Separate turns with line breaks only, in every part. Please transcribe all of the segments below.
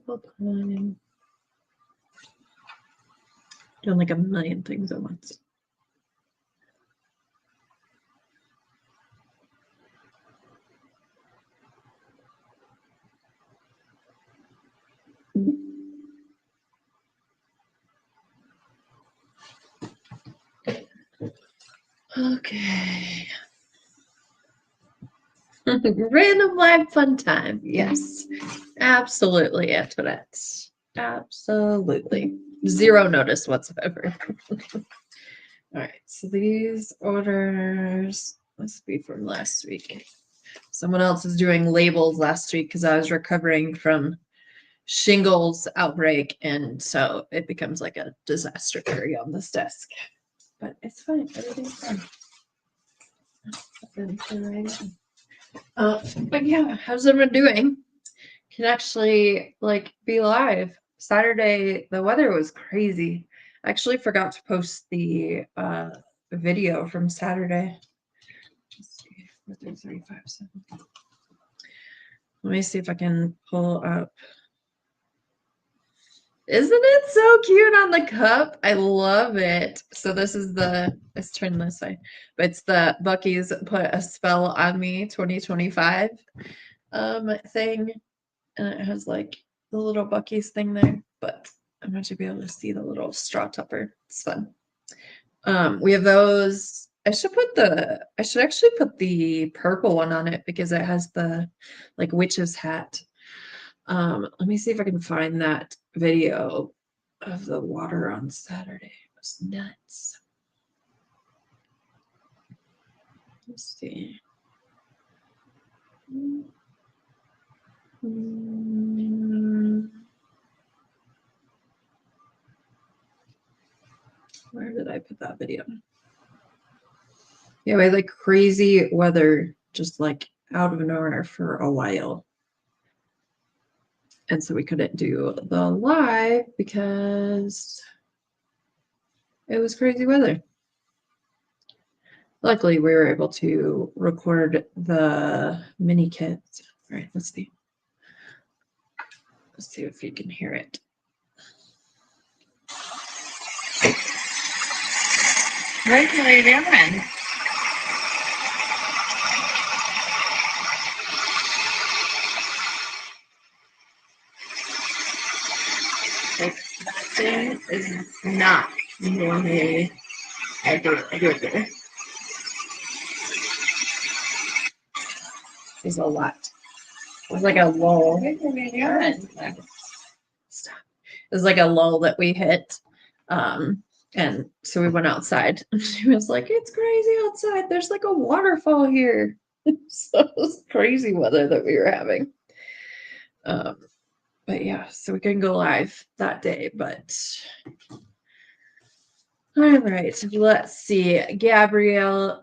full time. Doing like a million things at once. Okay. Random live fun time. Yes, absolutely, Antoinette. Absolutely. Zero notice whatsoever. All right, so these orders must be from last week. Someone else is doing labels last week because I was recovering from shingles outbreak, and so it becomes like a disaster area on this desk. But it's fine. Everything's fine. But yeah, how's everyone doing? Can actually like be live. Saturday, the weather was crazy. I actually forgot to post the video from Saturday. Let's see, 43357. Let me see if I can pull up. Isn't it so cute on the cup? I love it. So this is let's turn this way, but it's the Buc-ee's Put a Spell on Me 2025 thing, and it has like the little Buc-ee's thing there, but I'm going to be able to see the little straw topper. It's fun. We have those. I should actually put the purple one on it because it has the like witch's hat. Let me see if I can find that video of the water on Saturday. It was nuts. Let's see. Where did I put that video? Yeah, we had like crazy weather just like out of nowhere for a while. And so we couldn't do the live because it was crazy weather. Luckily, we were able to record the mini kits. All right, let's see. Let's see if you can hear it. What are you doing? Like, that thing is not normally a good. There's a lot. It was like a lull. Stop. It was like a lull that we hit. And so we went outside. And she was like, it's crazy outside. There's like a waterfall here. So it was crazy weather that we were having. But yeah, so we couldn't go live that day, but all right, let's see. Gabriella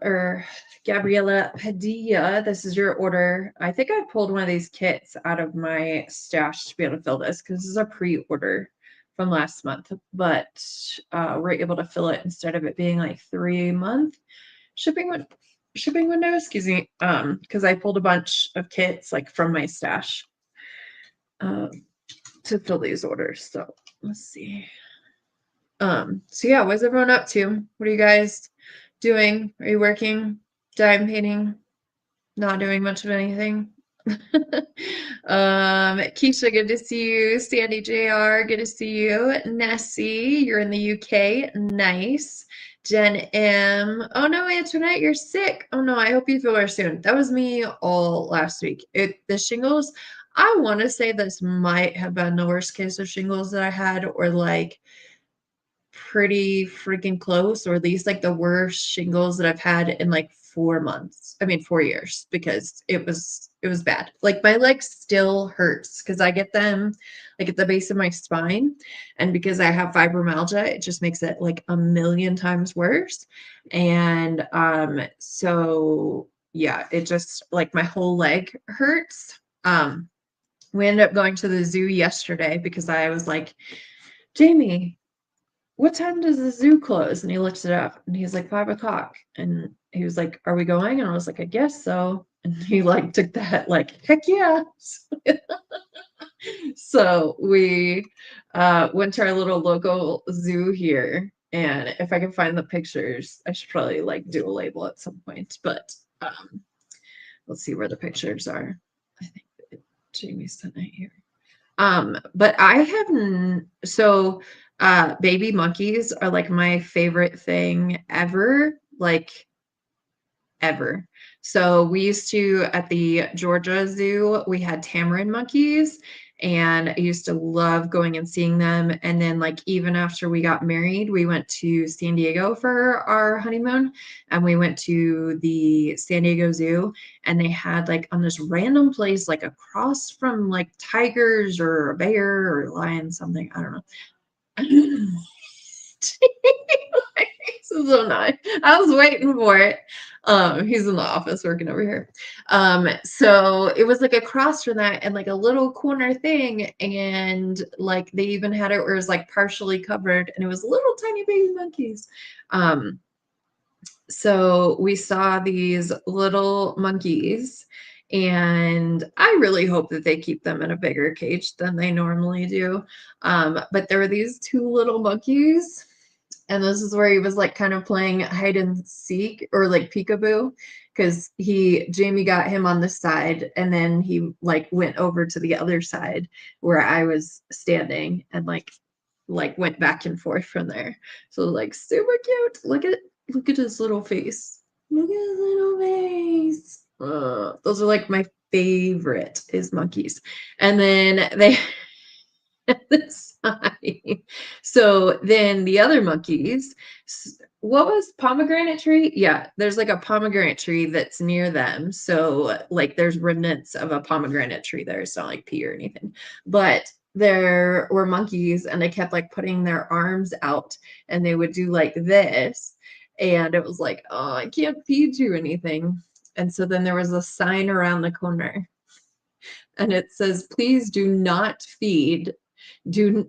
Padilla, this is your order. I think I pulled one of these kits out of my stash to be able to fill this because this is a pre-order from last month, but we're able to fill it instead of it being like 3-month shipping window, excuse me, because I pulled a bunch of kits like from my stash to fill these orders. So let's see. So yeah, what's everyone up to? What are you guys doing? Are you working, dime painting, not doing much of anything? Keisha, good to see you. Sandy JR, good to see you. Nessie, you're in the UK. Nice. Jen M. Oh no, Antoinette, you're sick. Oh no, I hope you feel better soon. That was me all last week. The shingles, I want to say this might have been the worst case of shingles that I had, or like pretty freaking close, or at least like the worst shingles that I've had in like 4 months. I mean 4 years, because it was bad. Like my leg still hurts because I get them like at the base of my spine, and because I have fibromyalgia, it just makes it like a million times worse. And so yeah, it just like my whole leg hurts. We ended up going to the zoo yesterday because I was like, Jamie, what time does the zoo close? And he looked it up and he's like 5 o'clock. And he was like, are we going? And I was like, I guess so. And he like took that like, heck yeah. So we went to our little local zoo here, and if I can find the pictures, I should probably like do a label at some point. But let's see where the pictures are. I think that Jamie sent it here. But I have so baby monkeys are like my favorite thing ever. Like ever. So we used to at the Georgia Zoo, we had tamarin monkeys and I used to love going and seeing them. And then like even after we got married, we went to San Diego for our honeymoon and we went to the San Diego Zoo and they had like on this random place like across from like tigers or a bear or a lion something, I don't know. So nice. I was waiting for it. He's in the office working over here. So it was like across from that and like a little corner thing, and like they even had it where it was like partially covered, and it was little tiny baby monkeys. So we saw these little monkeys, and I really hope that they keep them in a bigger cage than they normally do. But there were these two little monkeys, and this is where he was like kind of playing hide and seek or like peekaboo, because Jamie got him on this side, and then he like went over to the other side where I was standing and like went back and forth from there. So like super cute. Look at his little face. Look at his little face. Those are like my favorite is monkeys. And then they the side. So then the other monkeys, what was pomegranate tree? Yeah, there's like a pomegranate tree that's near them. So like there's remnants of a pomegranate tree there. It's not like pea or anything. But there were monkeys and they kept like putting their arms out and they would do like this. And it was like, oh, I can't feed you anything. And so then there was a sign around the corner and it says, please do not feed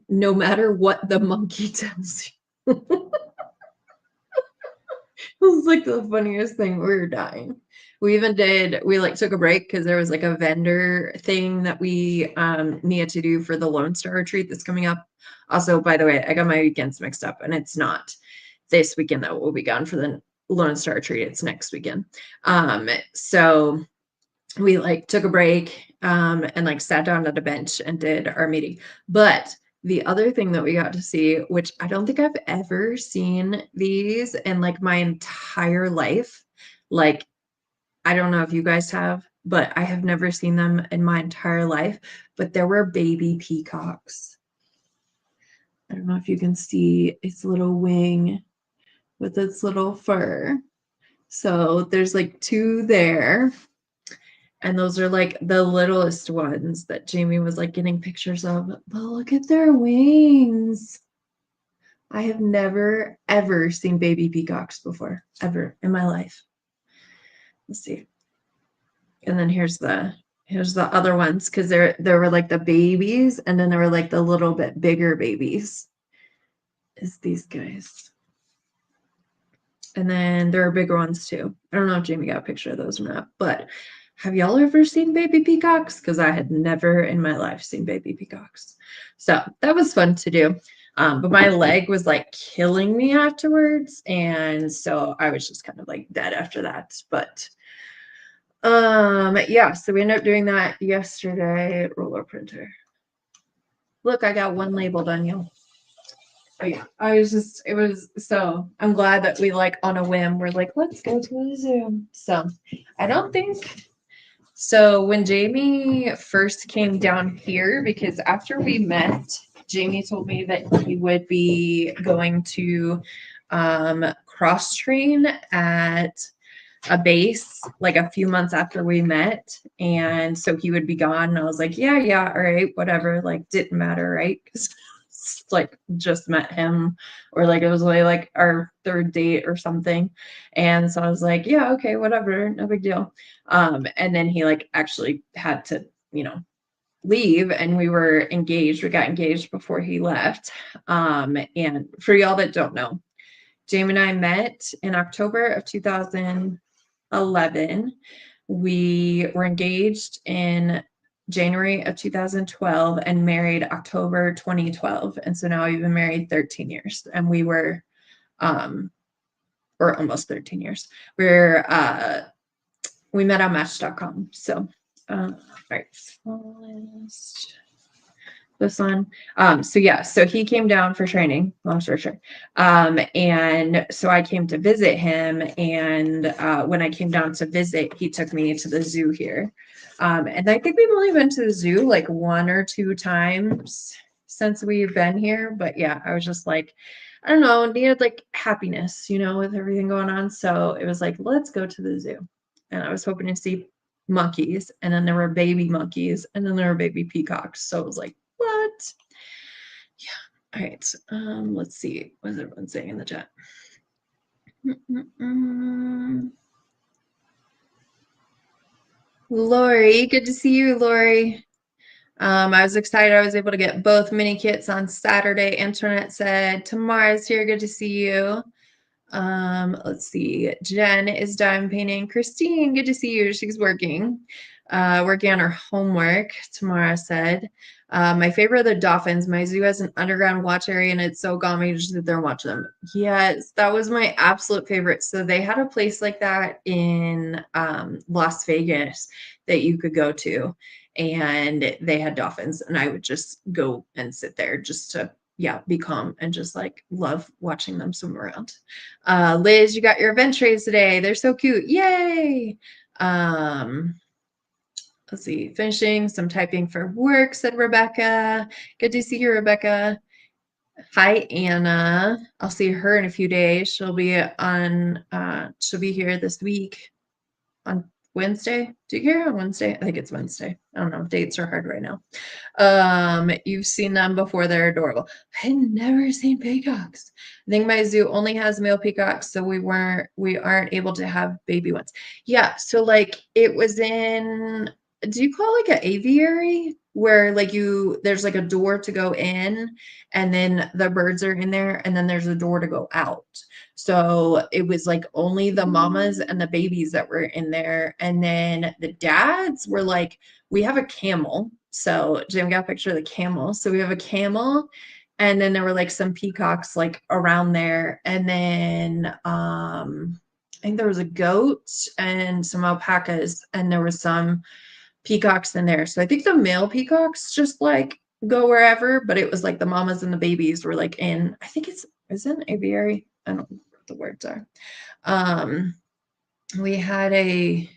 no matter what the monkey tells you. It was like the funniest thing. We were dying. We like took a break because there was like a vendor thing that we needed to do for the Lone Star retreat that's coming up. Also, by the way, I got my weekends mixed up and it's not this weekend that we'll be gone for the Lone Star retreat. It's next weekend. So we like took a break and like sat down at a bench and did our meeting. But the other thing that we got to see, which I don't think I've ever seen these in like my entire life, like I don't know if you guys have, but I have never seen them in my entire life. But there were baby peacocks. I don't know if you can see its little wing with its little fur. So there's like two there. And those are like the littlest ones that Jamie was like getting pictures of. But look at their wings. I have never, ever seen baby peacocks before, ever in my life. Let's see. And then here's the other ones because there were like the babies and then there were like the little bit bigger babies. Is these guys. And then there are bigger ones too. I don't know if Jamie got a picture of those or not, but have y'all ever seen baby peacocks? Because I had never in my life seen baby peacocks. So that was fun to do. But my leg was like killing me afterwards. And so I was just kind of like dead after that. But yeah, so we ended up doing that yesterday at roller printer. Look, I got one label done, y'all. Oh yeah, I'm glad that we like on a whim, we're like, let's go to the zoo. So I don't think, so when Jamie first came down here, because after we met, Jamie told me that he would be going to cross train at a base like a few months after we met. And so he would be gone. And I was like, yeah, all right, whatever. Like, didn't matter, right? Because like just met him, or like it was only like our third date or something. And so I was like, yeah, okay, whatever, no big deal. And then he like actually had to, leave, and we were engaged. We got engaged before he left. And for y'all that don't know, Jamie and I met in October of 2011. We were engaged in January of 2012 and married October 2012. And so now we've been married 13 years and we were, or almost 13 years. We met on Match.com. So, all right, this one. So yeah, so he came down for training, long story short. And so I came to visit him. And when I came down to visit, he took me to the zoo here. And I think we've only been to the zoo like 1 or 2 times since we've been here. But yeah, I was just like, I don't know, needed like happiness, you know, with everything going on. So it was like, let's go to the zoo. And I was hoping to see monkeys, and then there were baby monkeys, and then there were baby peacocks. So it was like, what? Yeah. All right. Let's see. What is everyone saying in the chat? Lori, good to see you, Lori. I was excited I was able to get both mini kits on Saturday. Antoinette said, Tamara's here. Good to see you. Let's see. Jen is dime painting. Christine, good to see you. She's working on her homework. Tamara said, my favorite are the dolphins. My zoo has an underground watch area and it's so calming to just sit there and watch them. Yes, that was my absolute favorite. So they had a place like that in Las Vegas that you could go to, and they had dolphins, and I would just go and sit there just to be calm and just like love watching them swim around. Liz, you got your event trays today. They're so cute. Yay. Let's see, finishing some typing for work, said Rebecca. Good to see you, Rebecca. Hi, Anna. I'll see her in a few days. She'll be here this week on Wednesday. Do you hear on Wednesday? I think it's Wednesday. I don't know. Dates are hard right now. You've seen them before. They're adorable. I had never seen peacocks. I think my zoo only has male peacocks, so we aren't able to have baby ones. Yeah, so like it was in, do you call it like an aviary where like there's like a door to go in and then the birds are in there and then there's a door to go out. So it was like only the mamas and the babies that were in there. And then the dads were like, we have a camel. So Jim got a picture of the camel. So we have a camel, and then there were like some peacocks like around there. And then I think there was a goat and some alpacas, and there was some peacocks in there. So I think the male peacocks just like go wherever, but it was like the mamas and the babies were like in, I think is it an aviary? I don't know what the words are. We had a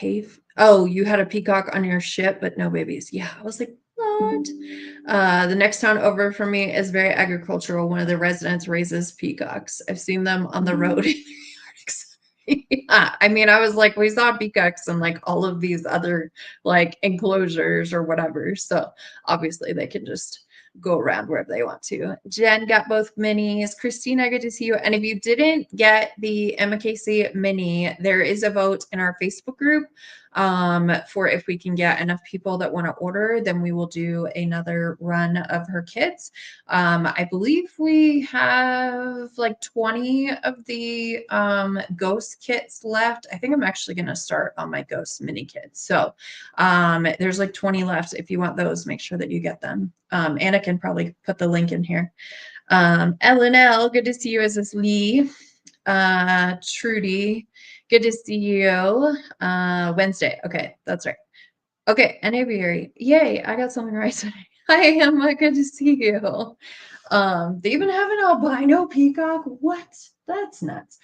you had a peacock on your ship, but no babies. Yeah, I was like, what? The next town over for me is very agricultural. One of the residents raises peacocks. I've seen them on the road. Yeah, I mean, I was like, we saw peacocks and like all of these other like enclosures or whatever. So obviously they can just go around wherever they want to. Jen got both minis. Christina, good to see you. And if you didn't get the MKC mini, there is a vote in our Facebook group for if we can get enough people that want to order, then we will do another run of her kits. I believe we have like 20 of the ghost kits left. I think I'm actually going to start on my ghost mini kits. So there's like 20 left. If you want those, make sure that you get them. Anna can probably put the link in here. LNL, good to see you, as is Lee. Trudy, good to see you. Wednesday. Okay, that's right. Okay, and aviary. Yay, I got something right today. Hi, Emma, good to see you. They even have an albino peacock. What? That's nuts.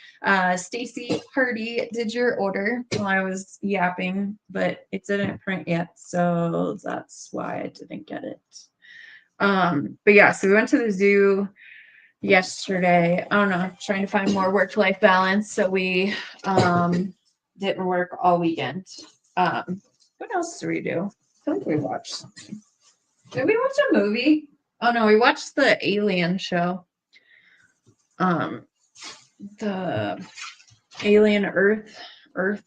Stacy Hardy did your order while I was yapping, but it didn't print yet, so that's why I didn't get it. But yeah, so we went to the zoo yesterday. I don't know, trying to find more work-life balance, so we didn't work all weekend. What else do we do? I think we watched something. Did we watch a movie? Oh no, we watched the Alien show. The Alien Earth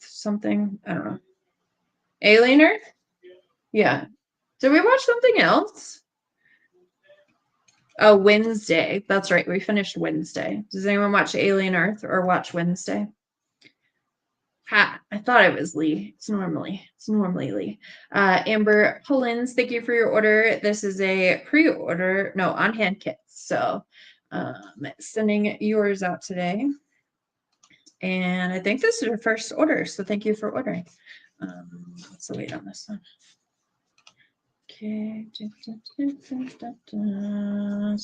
something. I don't know. Alien Earth? Yeah. Did we watch something else? Oh, Wednesday. That's right. We finished Wednesday. Does anyone watch Alien Earth or watch Wednesday? Ha, I thought it was Lee. It's normally Lee. Amber Pullins, thank you for your order. This is a pre-order, no, on-hand kit. So sending yours out today. And I think this is your first order, so thank you for ordering. Let's wait on this one. Okay. Is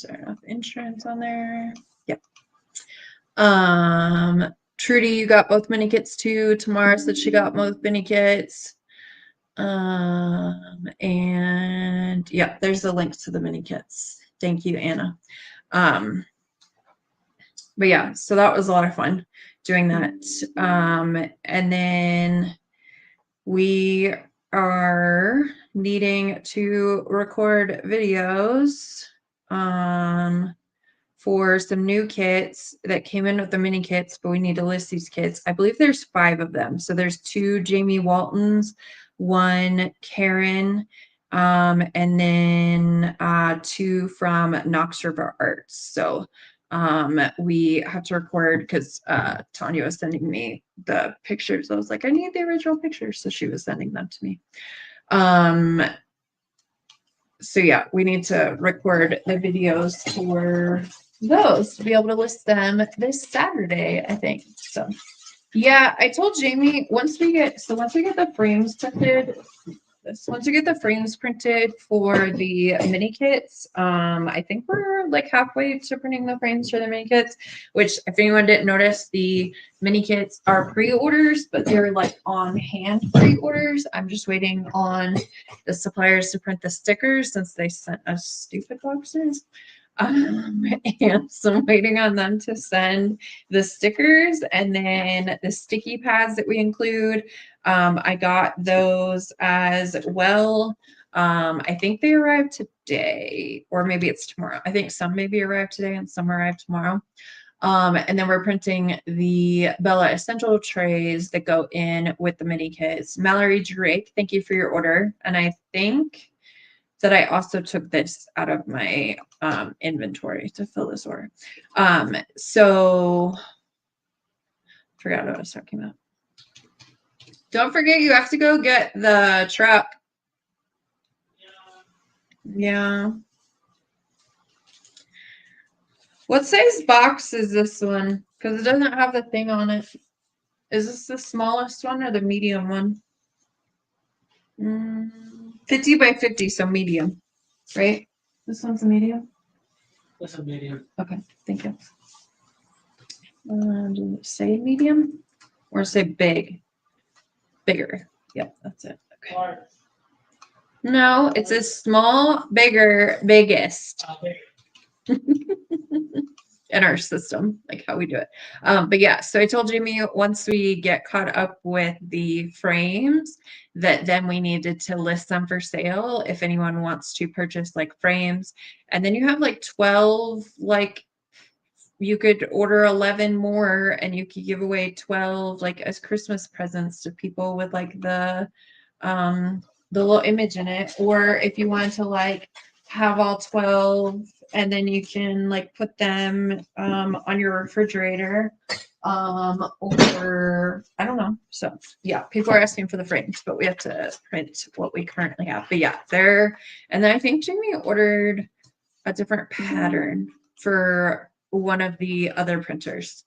there enough insurance on there? Yep. Trudy, you got both mini kits too. Tamara said she got both mini kits. And yeah, there's the links to the mini kits. Thank you, Anna. But yeah, so that was a lot of fun doing that. And then we are needing to record videos for some new kits that came in with the mini kits, but we need to list these kits. I believe there's 5 of them. So there's 2 Jamie Waltons, 1 Karen, and then 2 from Knox River Arts. So we have to record because Tanya was sending me the pictures. I was like, I need the original pictures. So she was sending them to me. So yeah, we need to record the videos for those to be able to list them this Saturday, I think. So yeah, I told Jamie once we get the frames printed, for the mini kits, I think we're like halfway to printing the frames for the mini kits, which if anyone didn't notice, the mini kits are pre-orders, but they're like on hand pre-orders. I'm just waiting on the suppliers to print the stickers since they sent us stupid boxes. And so I'm waiting on them to send the stickers and then the sticky pads that we include. I got those as well. I think they arrived today, or maybe it's tomorrow. I think some maybe arrived today and some arrived tomorrow. And then we're printing the Bella Essential trays that go in with the mini kits. Mallory Drake, thank you for your order. And I think that I also took this out of my inventory to fill this order. So forgot what I was talking about. Don't forget, you have to go get the truck. Yeah. What size box is this one? Because it doesn't have the thing on it. Is this the smallest one or the medium one? 50 by 50, so medium, right? This one's a medium?
That's a medium.
Okay, thank you. Does it say medium? Or say big? Bigger. Yep, that's it. Okay. No, it says small, bigger, biggest. In our system, like how we do it. But yeah, so I told Jamie once we get caught up with the frames that then we needed to list them for sale if anyone wants to purchase like frames. And then you have like 12, like you could order 11 more and you could give away 12 like as Christmas presents to people with like the little image in it. Or if you want to like have all 12 and then you can like put them on your refrigerator or I don't know. So yeah, people are asking for the frames, but we have to print what we currently have. But yeah, there. And then I think Jamie ordered a different pattern for one of the other printers.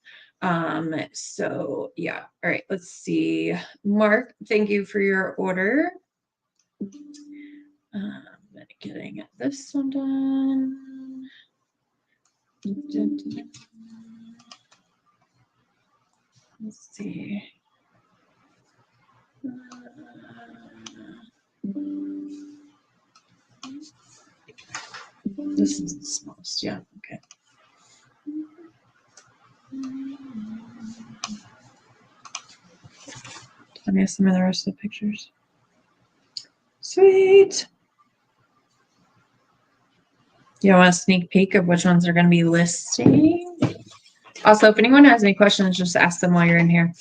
So yeah, all right, let's see. Mark, thank you for your order. Getting this one done. Let's see. This is the smallest, yeah, okay. Let me some of the rest of the pictures. Sweet. You want a sneak peek of which ones are going to be listing? Also, if anyone has any questions, just ask them while you're in here.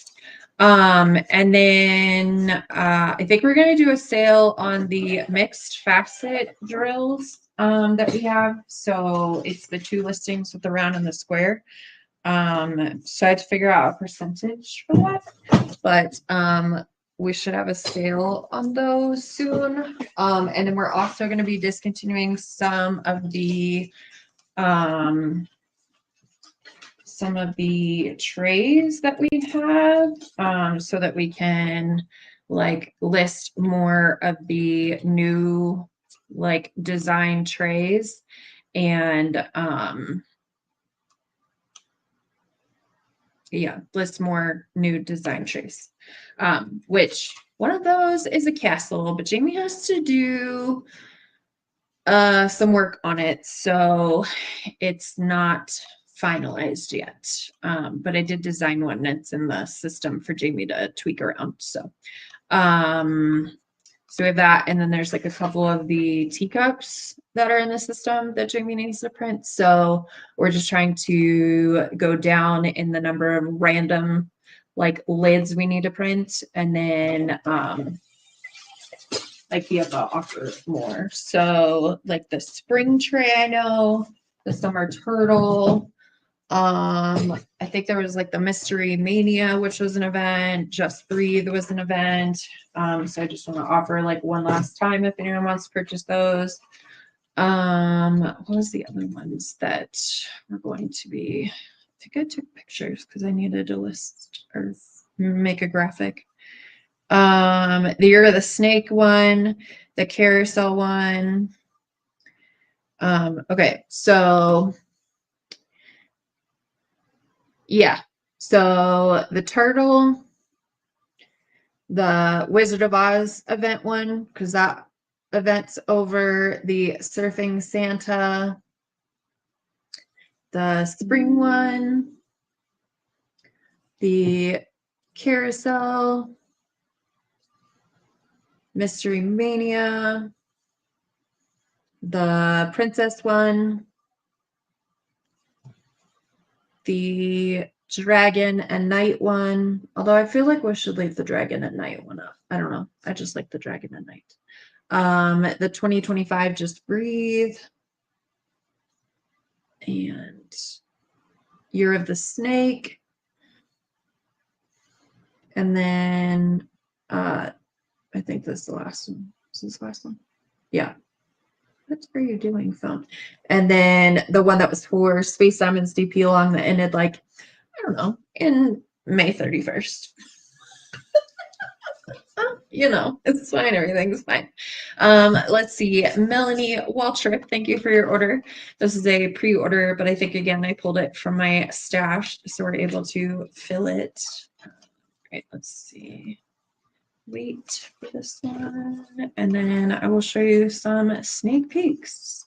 And then I think we're going to do a sale on the mixed facet drills that we have. So it's the 2 listings with the round and the square. So I had to figure out a percentage for that. but we should have a sale on those soon. And then we're also going to be discontinuing some of the trays that we have, so that we can like list more of the new like design trays and yeah, list more new design trays. Which one of those is a castle, but Jamie has to do some work on it, so it's not finalized yet. But I did design one and it's in the system for Jamie to tweak around. So so we have that, and then there's like a couple of the teacups that are in the system that Jamie needs to print. So we're just trying to go down in the number of random like lids we need to print, and then like be able to offer more. So like the spring tray, I know, the summer turtle. I think there was like the Mystery Mania, which was an event. Just Breathe was an event. So I just want to offer like one last time if anyone wants to purchase those. What was the other ones that were going to be? I think I took pictures because I needed to list or make a graphic. The Year of the Snake one, the Carousel one. Okay, so yeah, so the turtle, the Wizard of Oz event one, because that event's over, the Surfing Santa, the spring one, the Carousel, Mystery Mania, the Princess one, the Dragon and Night one. Although I feel like we should leave the Dragon and Night one up. I don't know. I just like the Dragon and Night. The 2025 Just Breathe. And Year of the Snake. And then I think this is the last one. Is this the last one? Yeah. What are you doing, phone? And then the one that was for Space Diamonds DP Long that ended like, I don't know, in May 31st. You know, it's fine. Everything's fine. Let's see. Melanie Waltrip, thank you for your order. This is a pre-order, but I think again I pulled it from my stash, so we're able to fill it. Right, let's see. Wait for this one, and then I will show you some sneak peeks.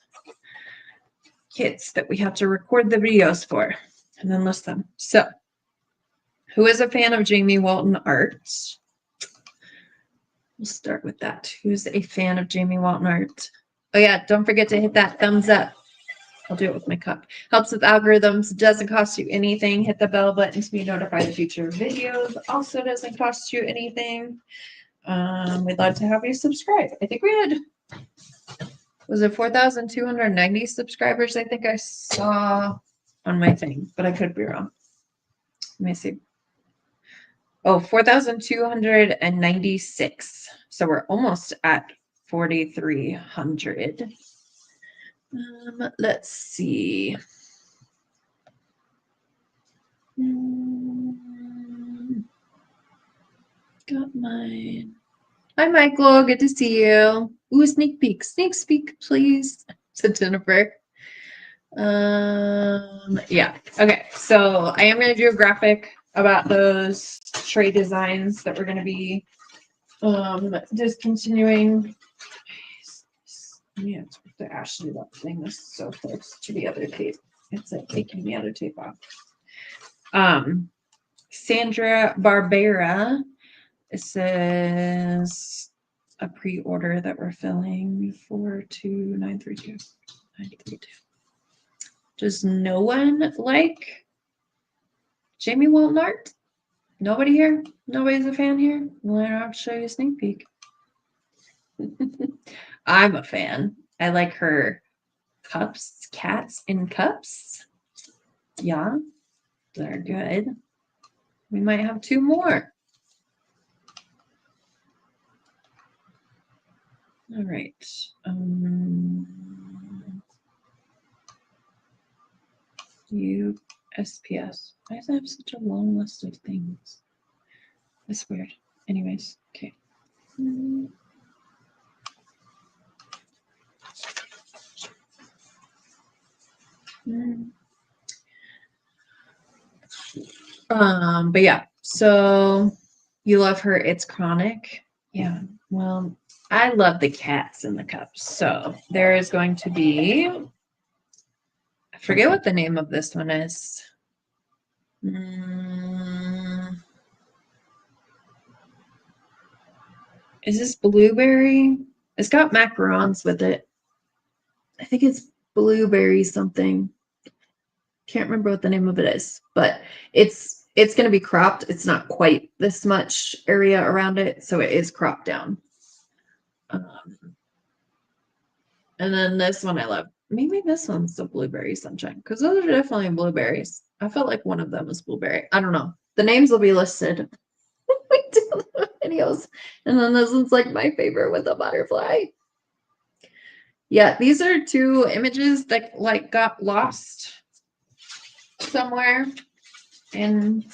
Kits that we have to record the videos for and then list them. So, who is a fan of Jamie Walton art? We'll start with that. Who's a fan of Jamie Walton art? Oh yeah, don't forget to hit that thumbs up. I'll do it with my cup. Helps with algorithms. Doesn't cost you anything. Hit the bell button to be notified of future videos. Also doesn't cost you anything. We'd love to have you subscribe. I think we had, was it 4,290 subscribers? I think I saw on my thing, but I could be wrong. Let me see. Oh, 4,296. So we're almost at 4,300. Let's see. Got mine. Hi, Michael. Good to see you. Ooh, sneak peek. Sneak peek, please. To Jennifer. Yeah. Okay. So I am going to do a graphic about those tray designs that we're going to be discontinuing. Yeah, it's to Ashley, that thing is so close to the other tape. It's like taking the other tape off. Sandra Barbera. It says a pre-order that we're filling 42932. Does no one like Jamie Walton art? Nobody here? Nobody's a fan here? Well, I'll show you a sneak peek. I'm a fan. I like her cups, cats in cups. Yeah, they're good. We might have two more. All right. USPS. Why does it have such a long list of things? That's weird. Anyways, okay. But yeah, so you love her, it's chronic. Yeah, well, I love the cats in the cups. So there is going to be, I forget what the name of this one is. Is this blueberry? It's got macarons with it. I think it's blueberry something. Can't remember what the name of it is, but it's going to be cropped. It's not quite this much area around it, so it is cropped down. And then this one I love. Maybe this one's the blueberry sunshine, because those are definitely blueberries. I felt like one of them was blueberry. I don't know. The names will be listed when we do the videos. And then this one's like my favorite with the butterfly. Yeah, these are two images that like got lost somewhere in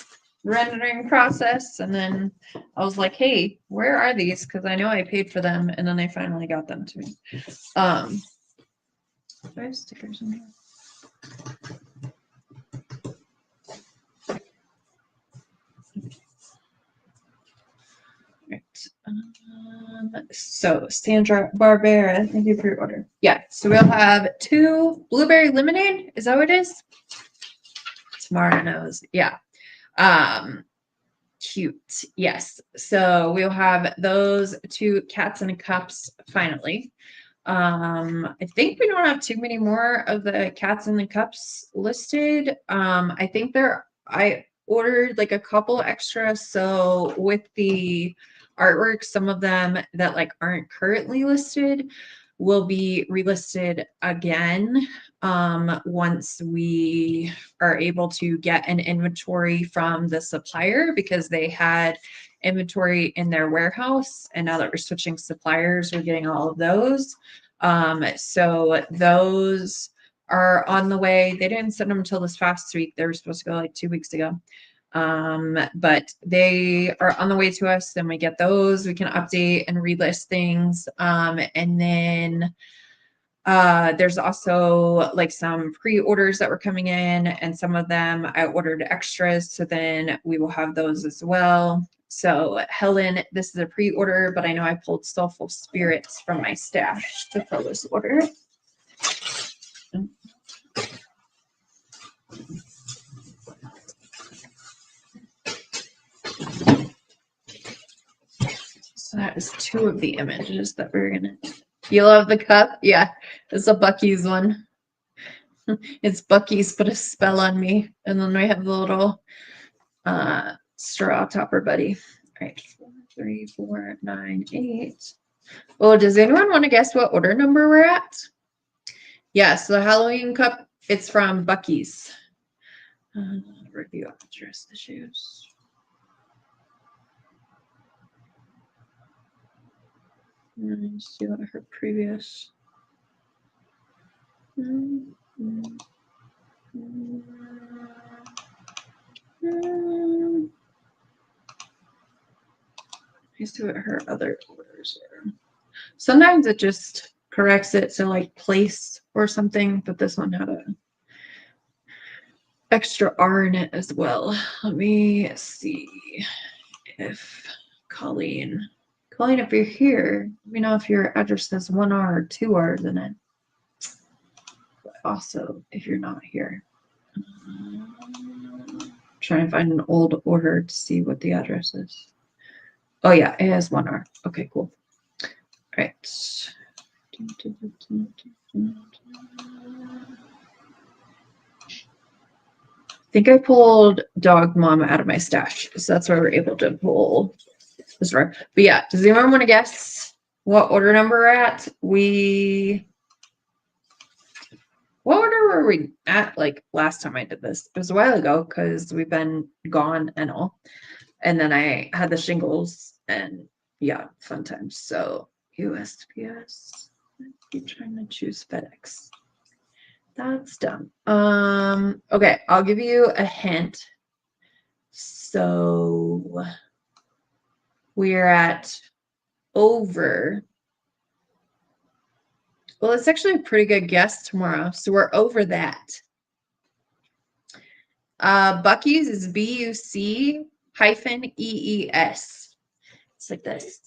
rendering process, and then I was like, hey, where are these? Because I know I paid for them, and then they finally got them to me. Do I have stickers in here? Right. So Sandra Barbera, thank you for your order. Yeah, so we'll have 2 blueberry lemonade. Is that what it is? Tamara knows. Yeah. Cute. Yes. So we'll have those 2 cats in cups finally. I think we don't have too many more of the cats in the cups listed. I think I ordered like a couple extra. So with the artwork, some of them that like aren't currently listed will be relisted again once we are able to get an inventory from the supplier, because they had inventory in their warehouse, and now that we're switching suppliers, we're getting all of those. So those are on the way. They didn't send them until this past week. They were supposed to go like 2 weeks ago. But they are on the way to us. Then we get those, we can update and relist things. And then there's also like some pre-orders that were coming in, and some of them I ordered extras, so then we will have those as well. So Helen, this is a pre-order, but I know I pulled Soulful Spirits from my stash to fill this order. So that is 2 of the images that we're gonna. You love the cup? Yeah, it's a Bucky's one. It's Bucky's put a spell on me, and then we have the little straw topper buddy. All right, 4, 3, 4, 9, 8. Oh, does anyone want to guess what order number we're at? Yes, the Halloween cup. It's from Bucky's. Review address issues. Let's see what her previous. Let's see what her other orders are. Sometimes it just corrects it to like place or something, but this one had a extra R in it as well. Let me see if Colleen, if you're here, let me know if your address has 1 R or 2 R's in it. But also, if you're not here, trying to find an old order to see what the address is. Oh yeah, it has 1 R. Okay, cool. All right. I think I pulled Dog Mom out of my stash, so that's why we're able to pull this row. But yeah, does anyone want to guess what order number we're at? What order were we at like last time I did this? It was a while ago because we've been gone and all. And then I had the shingles and yeah, fun times. So USPS. Keep trying to choose FedEx. That's dumb. Okay, I'll give you a hint. So we're at over. Well, it's actually a pretty good guess tomorrow. So we're over that. Bucky's is BUC-EES. It's like this.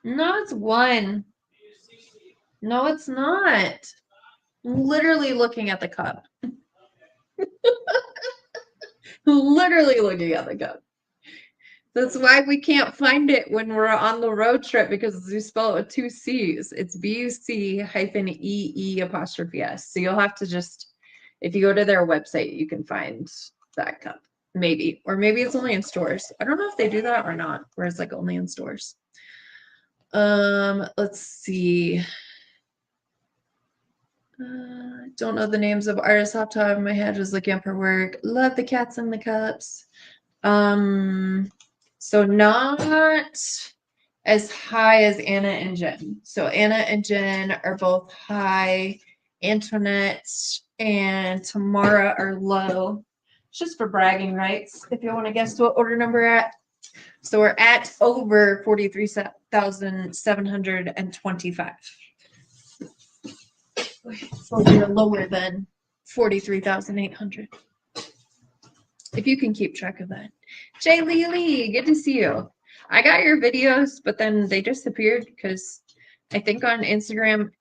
No, it's one. No, it's not. I'm literally looking at the cup. Literally looking at the cup. That's why we can't find it when we're on the road trip, because we spell it with two C's. It's BUC-EE''S. So you'll have to just, if you go to their website, you can find that cup. Maybe. Or maybe it's only in stores. I don't know if they do that or not, where it's like only in stores. Let's see. Don't know the names of artists off the top of my head. Was looking up her work. Love the cats and the cups. So not as high as Anna and Jen. So Anna and Jen are both high. Antoinette and Tamara are low. It's just for bragging rights, if you want to guess what order number we're at. So we're at over 43,725. So we're lower than 43,800. If you can keep track of that. Jay Lee, good to see you. I got your videos, but then they disappeared because I think on Instagram,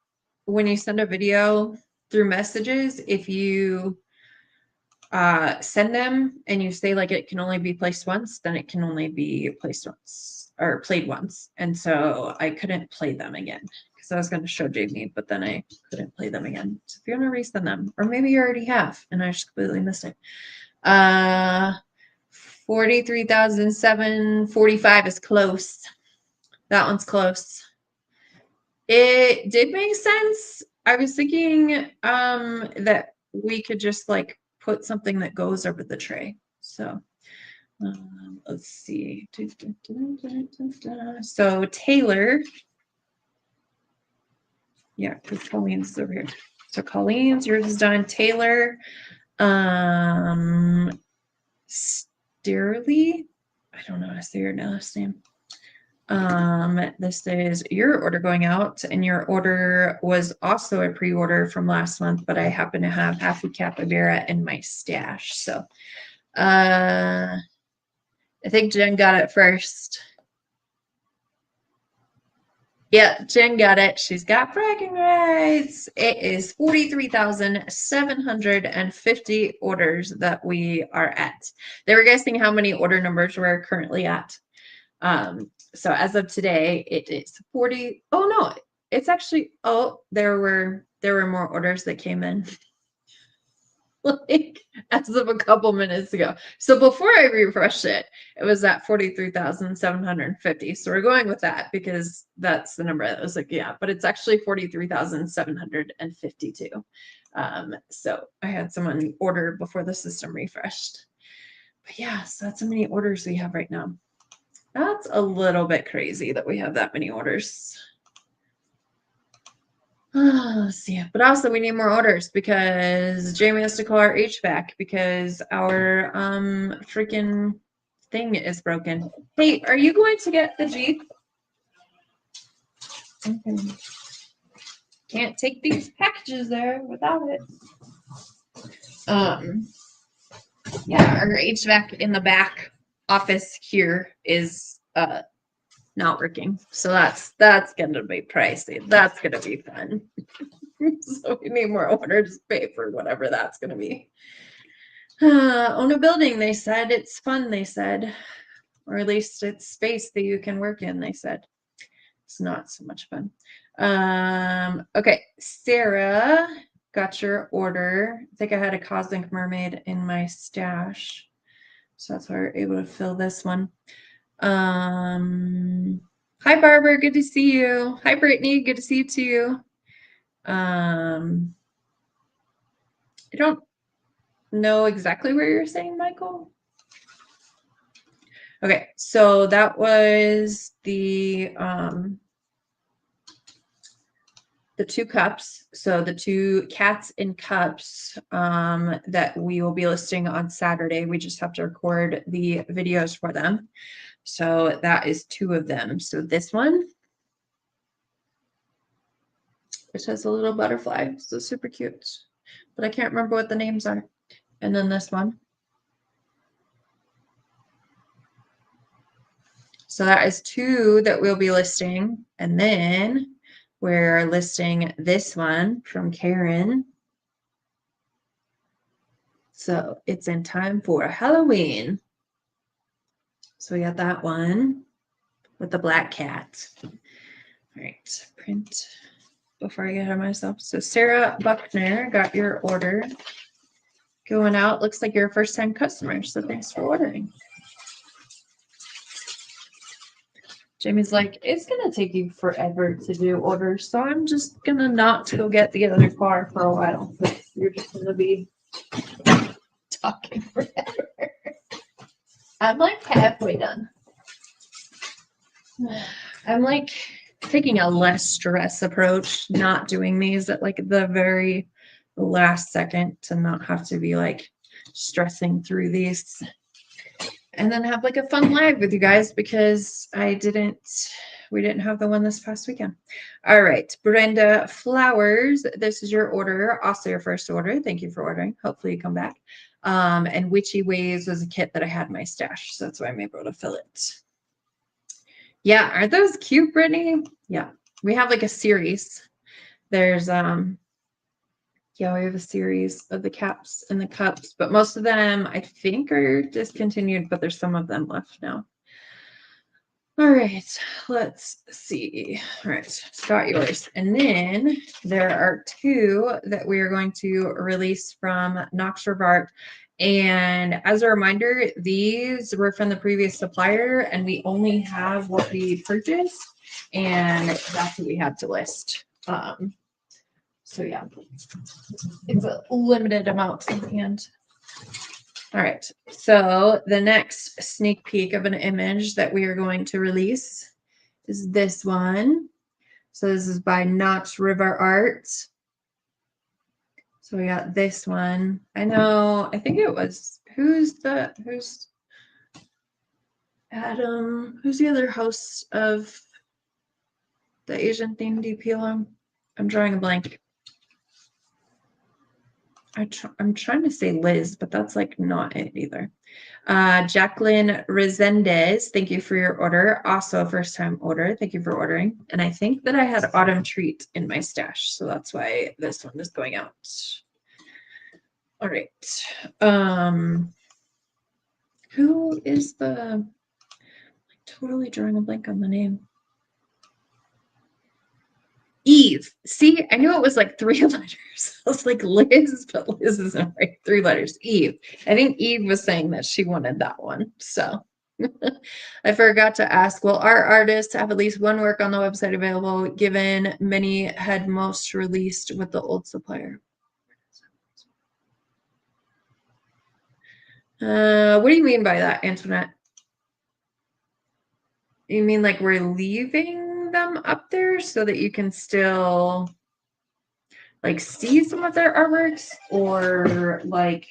when you send a video through messages, if you send them and you say like it can only be placed once, then it can only be placed once or played once. And so I couldn't play them again because I was going to show Jamie, but then I couldn't play them again. So if you want to resend them, or maybe you already have and I just completely missed it. 43,745 is close. That one's close. It did make sense. I was thinking that we could just like put something that goes over the tray. So let's see. So Taylor. Yeah, because Colleen's over here. So Colleen's, yours is done. Taylor. Sterling. I don't know how to say your last name. This is your order going out, and your order was also a pre-order from last month, but I happen to have half a capybara in my stash. So I think Jen got it first. Yeah, Jen got it. She's got bragging rights. It is 43,750 orders that we are at. They were guessing how many order numbers we're currently at. So as of today, it is 40. Oh no, it's actually, there were more orders that came in. Like as of a couple minutes ago. So before I refreshed it, it was at 43,750. So we're going with that because that's the number that was like, yeah, but it's actually 43,752. So I had someone order before the system refreshed. But yeah, so that's how many orders we have right now. That's a little bit crazy that we have that many orders. Let's see. But also we need more orders because Jamie has to call our HVAC because our freaking thing is broken. Hey, are you going to get the Jeep? Okay. Can't take these packages there without it. Yeah, our HVAC in the back office here is not working. So that's gonna be pricey. That's gonna be fun. So we need more orders to pay for whatever that's gonna be. Own a building, they said. It's fun, they said. Or at least it's space that you can work in, they said. It's not so much fun. Okay, Sarah got your order. I think I had a Cosmic Mermaid in my stash. So that's why we're able to fill this one. Hi Barbara, good to see you. Hi Brittany, good to see you too. I don't know exactly where you're saying, Michael. Okay, so that was the 2 cups. So the 2 cats in cups that we will be listing on Saturday. We just have to record the videos for them. So that is 2 of them. So this one, which has a little butterfly, so super cute. But I can't remember what the names are. And then this one. So that is 2 that we'll be listing. And then we're listing this one from Karen. So it's in time for Halloween. So we got that one with the black cat. All right, print before I get ahead of myself. So Sarah Buckner got your order going out. Looks like you're a first-time customer, so thanks for ordering. Jamie's like, it's gonna take you forever to do orders, so I'm just gonna not go get the other car for a while. You're just gonna be talking forever. I'm like halfway done. I'm like taking a less stress approach, not doing these at like the very last second to not have to be like stressing through these. And then have like a fun live with you guys because we didn't have the one this past weekend. All right, Brenda Flowers, this is your order, also your first order. Thank you for ordering. Hopefully you come back. And Witchy Ways was a kit that I had in my stash, so that's why I'm able to fill it. Yeah, aren't those cute, Brittany? Yeah, we have like a series. There's yeah, we have a series of the caps and the cups, but most of them I think are discontinued, but there's some of them left now. All right, let's see. All right, got yours. And then there are 2 that we are going to release from Knox River Art. And as a reminder, these were from the previous supplier, and we only have what we purchased, and that's what we had to list. So yeah, it's a limited amount in hand. All right, so the next sneak peek of an image that we are going to release is this one. So this is by Knox River Art. So we got this one. I think it was, who's Adam, who's the other host of the Asian themed DP? I'm drawing a blank. I'm trying to say Liz, but that's like not it either. Jacqueline Resendez, thank you for your order. Also a first time order. Thank you for ordering. And I think that I had Autumn Treat in my stash, so that's why this one is going out. All right. Who is the, totally drawing a blank on the name. Eve. See, I knew it was like 3 letters. I was like Liz, but Liz isn't right. 3 letters. Eve. I think Eve was saying that she wanted that one. So I forgot to ask, will our artists have at least one work on the website available, given many had most released with the old supplier? What do you mean by that, Antoinette? You mean like we're leaving them up there so that you can still like see some of their artworks, or like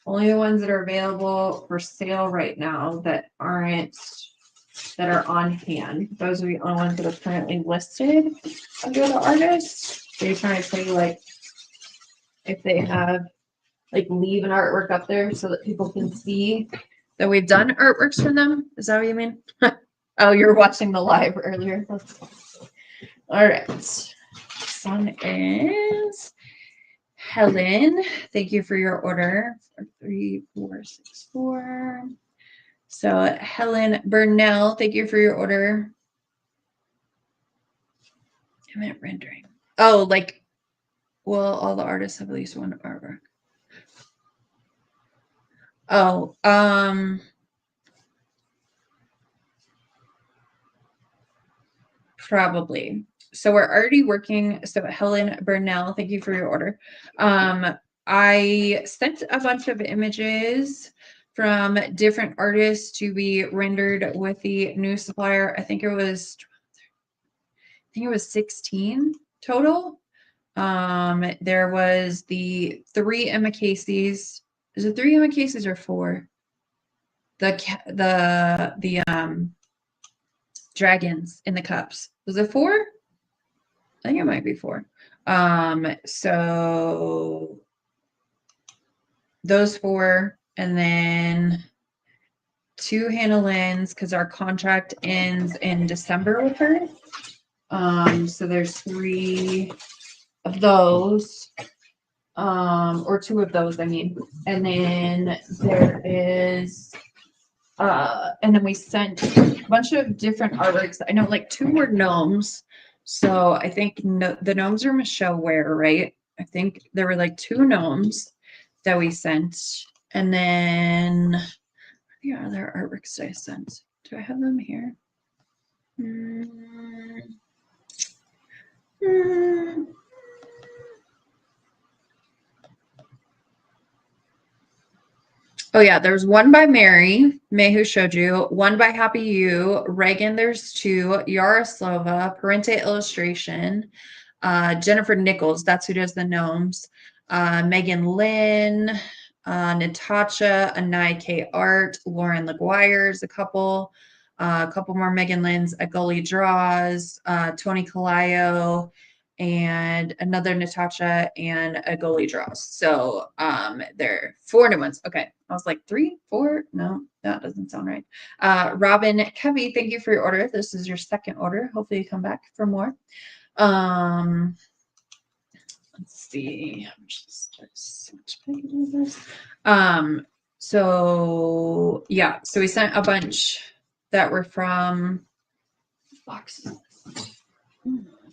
only the ones that are available for sale right now that are on hand? Those are the only ones that are currently listed under the artists. Are you trying to say like if they have like leave an artwork up there so that people can see that we've done artworks for them? Is that what you mean? Oh, you're watching the live earlier. All right. This one is Helen. Thank you for your order. 3464. So Helen Burnell, thank you for your order. I'm at rendering. Oh, like, well, all the artists have at least one artwork. Oh, probably. So we're already working. So Helen Burnell, thank you for your order. I sent a bunch of images from different artists to be rendered with the new supplier. I think it was 16 total. There was the 3 Emma Casey's. Is it 3 Emma Casey's or 4? The dragons in the cups. Was it 4? I think it might be 4. So those 4, and then 2 Hannah Lynn's because our contract ends in December with her. So there's 3 of those, or 2 of those, I mean. And then there is, and then we sent a bunch of different artworks. I know like 2 were gnomes. So I think the gnomes are Michelle Ware, right? I think there were like 2 gnomes that we sent. And then the other artworks I sent. Do I have them here? Oh yeah, there's one by Mary, May, who showed you, one by Happy You, Reagan, there's 2, Yaroslava, Parente Illustration, Jennifer Nichols, that's who does the gnomes, Megan Lynn, Natasha, Anai K. Art, Lauren LaGuire's a couple more Megan Lynn's, a Gully Draws, Tony Calayo, and another Natasha and a Gully Draws. So there are 4 new ones. Okay. I was like 3, 4. No, that doesn't sound right. Robin Kevy, thank you for your order. This is your 2nd order. Hopefully you come back for more. Let's see. How much is this? So yeah, so we sent a bunch that were from boxes.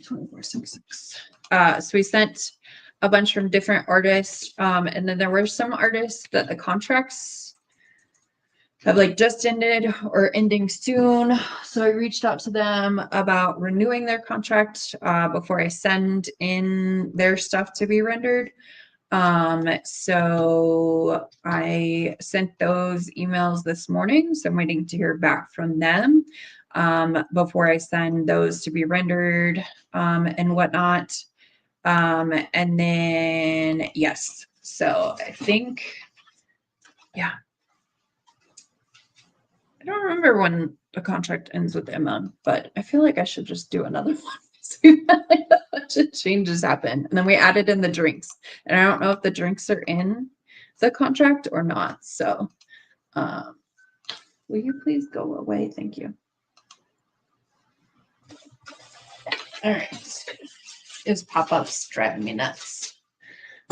2466. So we sent a bunch from different artists, and then there were some artists that the contracts have like just ended or ending soon. So I reached out to them about renewing their contract before I send in their stuff to be rendered. So I sent those emails this morning. So I'm waiting to hear back from them before I send those to be rendered and whatnot. And then, yes. So I think, yeah. I don't remember when the contract ends with Emma, but I feel like I should just do another one. So we've had like a bunch of changes happen. And then we added in the drinks. And I don't know if the drinks are in the contract or not. So will you please go away? Thank you. All right. It's pop-ups driving me nuts.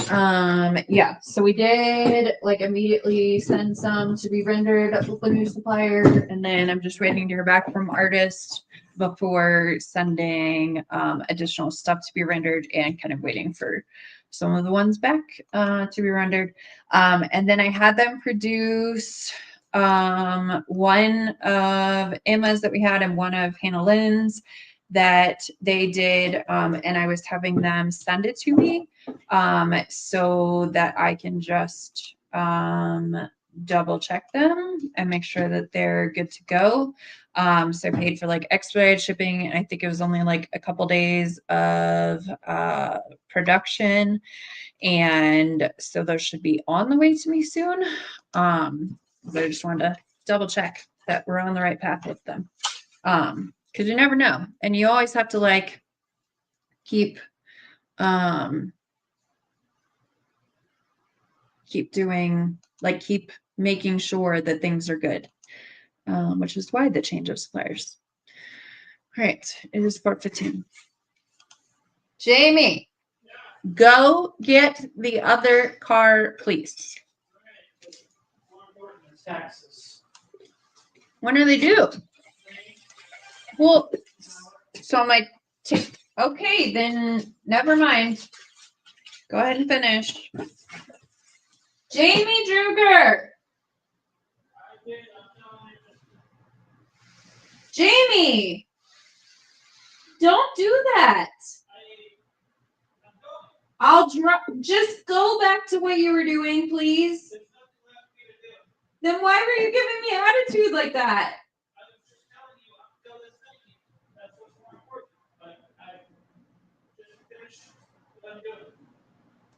Yeah, so we did like immediately send some to be rendered with the new supplier, and then I'm just waiting to hear back from artists before sending additional stuff to be rendered, and kind of waiting for some of the ones back to be rendered. And then I had them produce one of Emma's that we had and one of Hannah Lynn's that they did, and I was having them send it to me so that I can just double check them and make sure that they're good to go. So I paid for like expedited shipping, and I think it was only like a couple days of production, and so those should be on the way to me soon. But I just wanted to double check that we're on the right path with them. Because you never know, and you always have to like keep doing, like keep making sure that things are good, which is why the change of suppliers. All right, it is 4:15. Jamie, go get the other car, please. When are they due? Well, so my okay, then never mind. Go ahead and finish. Jamie Druger. Jamie, don't do that. I'll just go back to what you were doing, please. Then why were you giving me attitude like that?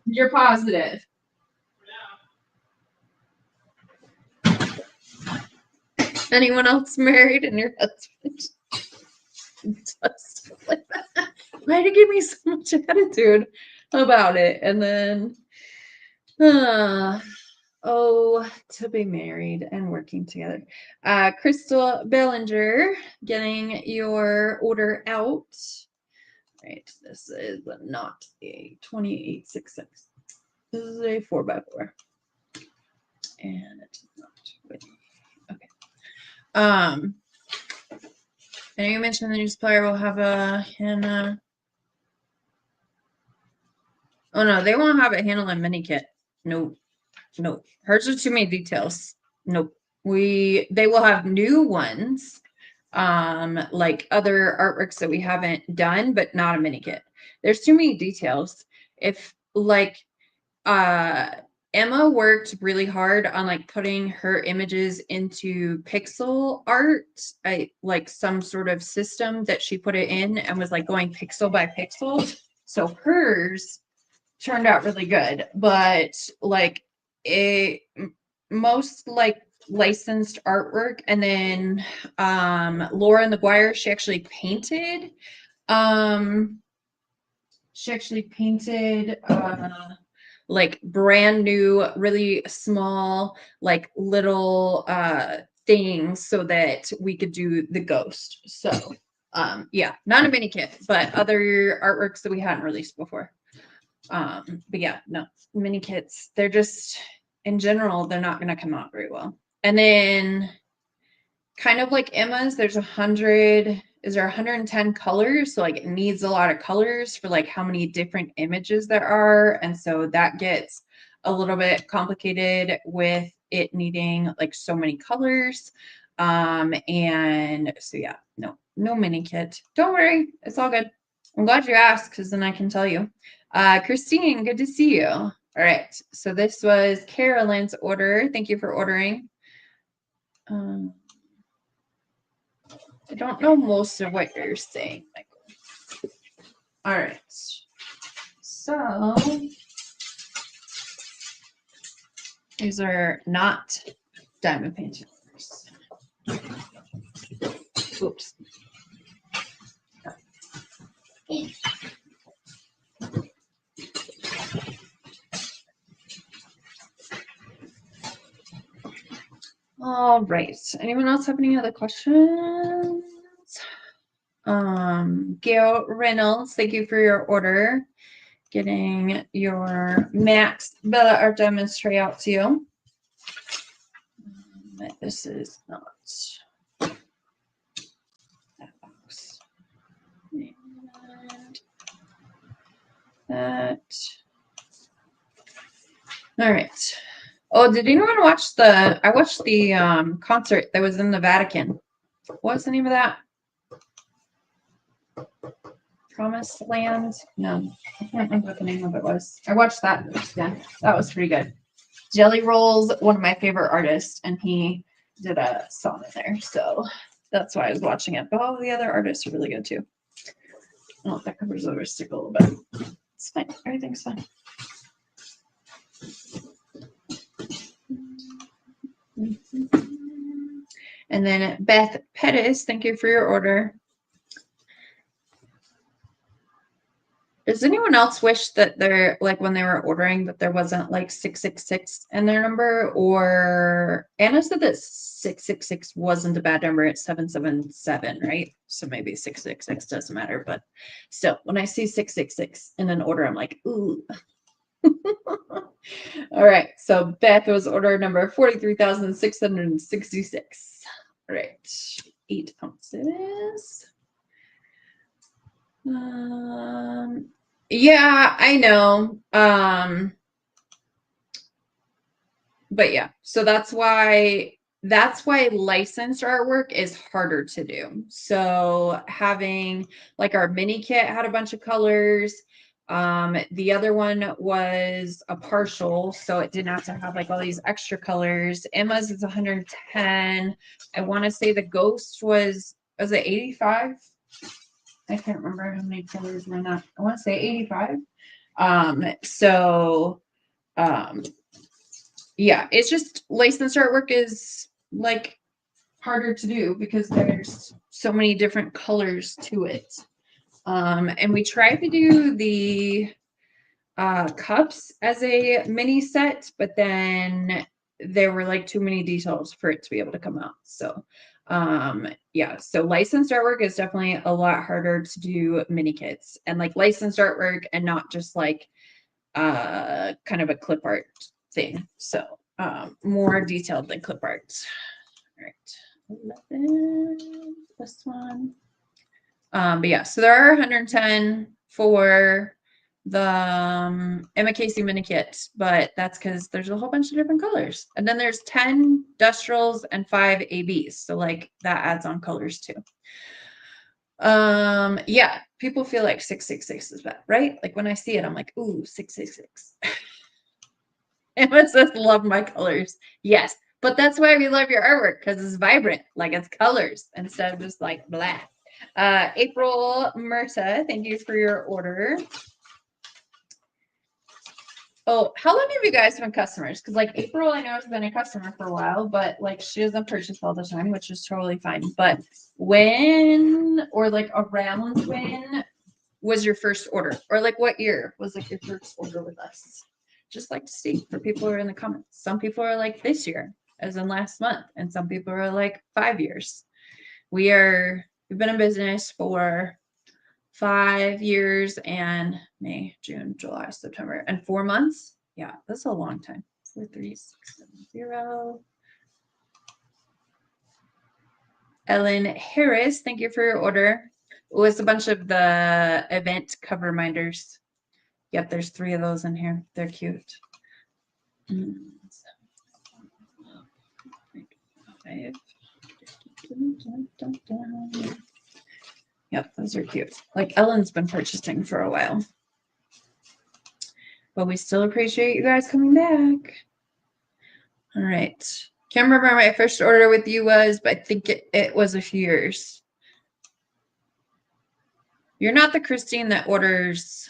You're positive. Anyone else married and your husband does stuff like that? Why did you give me so much attitude about it? And then, to be married and working together. Crystal Bellinger, getting your order out. Right, this is not a 2866. This is a 4x4. And it's not winning. Okay. And you mentioned the new supplier will have a Hannah. Oh no, they won't have a handling mini kit. Nope. Nope. Hers are too many details. Nope. They will have new ones, like other artworks that we haven't done, but not a mini kit. There's too many details. If like Emma worked really hard on like putting her images into pixel art, like some sort of system that she put it in and was like going pixel by pixel. So hers turned out really good, but like most like licensed artwork, and then Laura McGuire, she actually painted like brand new, really small, like little things so that we could do the ghost. So yeah, not a mini kit, but other artworks that we hadn't released before. But yeah, no, mini kits, they're just, in general, they're not going to come out very well. And then kind of like Emma's, there's 110 colors. So like it needs a lot of colors for like how many different images there are. And so that gets a little bit complicated with it needing like so many colors. And so yeah, no mini kit. Don't worry, it's all good. I'm glad you asked, because then I can tell you. Christine, good to see you. All right, so this was Carolyn's order. Thank you for ordering. I don't know most of what you're saying, Michael. All right, so these are not diamond paintings. Oops. All right. Anyone else have any other questions? Gail Reynolds, thank you for your order. Getting your Max Bella Art Diamonds tray out to you. This is not that box. And that. All right. Oh, did anyone watch I watched the concert that was in the Vatican. What's the name of that? Promised Land? No, I can't remember what the name of it was. I watched that. Yeah, that was pretty good. Jelly Roll's one of my favorite artists, and he did a song in there, so that's why I was watching it. But all the other artists are really good too. Oh, that covers over stick a little bit. It's fine. Everything's fine. And then Beth Pettis, thank you for your order. Does anyone else wish that they're like when they were ordering that there wasn't like 666 in their number? Or Anna said that 666 wasn't a bad number, it's 777, right? So maybe 666 doesn't matter, but still, when I see 666 in an order, I'm like, ooh. All right, so Beth was order number 43,666. All right, 8 ounces. Yeah, I know. But yeah, so that's why licensed artwork is harder to do. So having like our mini kit had a bunch of colors.
The other one was a partial, so it didn't have to have like all these extra colors. Emma's is 110. I want to say the ghost was it 85? I can't remember how many colors were in that. I want to say 85. Yeah, it's just licensed artwork is like harder to do because there's so many different colors to it. And we tried to do the cups as a mini set, but then there were like too many details for it to be able to come out. So yeah, so licensed artwork is definitely a lot harder to do mini kits and like licensed artwork and not just like kind of a clip art thing. So more detailed than clip art. All right, 11, this one. But yeah, so there are 110 for the Emma Casey mini kit, but that's because there's a whole bunch of different colors. And then there's 10 Dustrals and 5 ABs. So like that adds on colors too. Yeah, people feel like 666 is bad, right? Like when I see it, I'm like, ooh, 666. Emma says, love my colors. Yes, but that's why we love your artwork, because it's vibrant, like it's colors instead of just like black. April Murta, thank you for your order. Oh, how long have you guys been customers? Because like April, I know has been a customer for a while, but like she doesn't purchase all the time, which is totally fine. But when or like around when was your first order? Or like what year was like your first order with us? Just like to see for people who are in the comments. Some people are like this year, as in last month, and some people are like 5 years. We've been in business for 5 years and May, June, July, September, and 4 months. Yeah, that's a long time. 43670. Ellen Harris, thank you for your order. It was a bunch of the event cover reminders. Yep, there's 3 of those in here. They're cute. Yep, those are cute. Like Ellen's been purchasing for a while. But we still appreciate you guys coming back. All right. Can't remember my first order with you was, but I think it was a few years. You're not the Christine that orders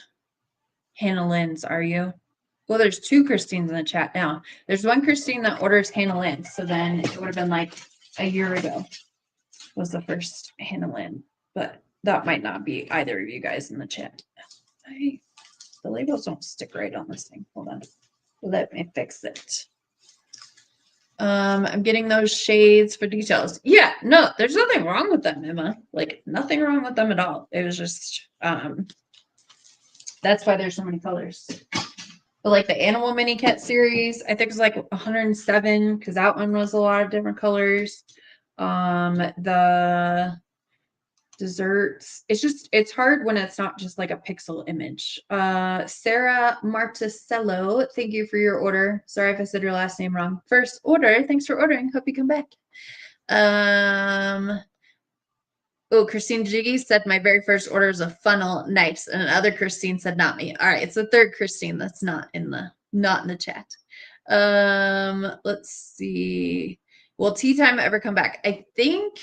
Hannah Lynn's, are you? Well, there's 2 Christines in the chat now. There's one Christine that orders Hannah Lynn. So then it would have been like a year ago was the first Hannah Lynn. But that might not be either of you guys in the chat. The labels don't stick right on this thing. Hold on. Let me fix it. I'm getting those shades for details. Yeah, no, there's nothing wrong with them, Emma. Like nothing wrong with them at all. It was just that's why there's so many colors. But like the animal mini kit series, I think it was like 107 because that one was a lot of different colors. The desserts, it's hard when it's not just like a pixel image. Sarah Marticello, thank you for your order. Sorry if I said your last name wrong. First order, thanks for ordering. Hope you come back. Oh, Christine Jiggy said my very first order is a funnel. Nice. And another Christine said not me. All right, it's the third Christine that's not in the chat. Let's see. Will tea time ever come back? I think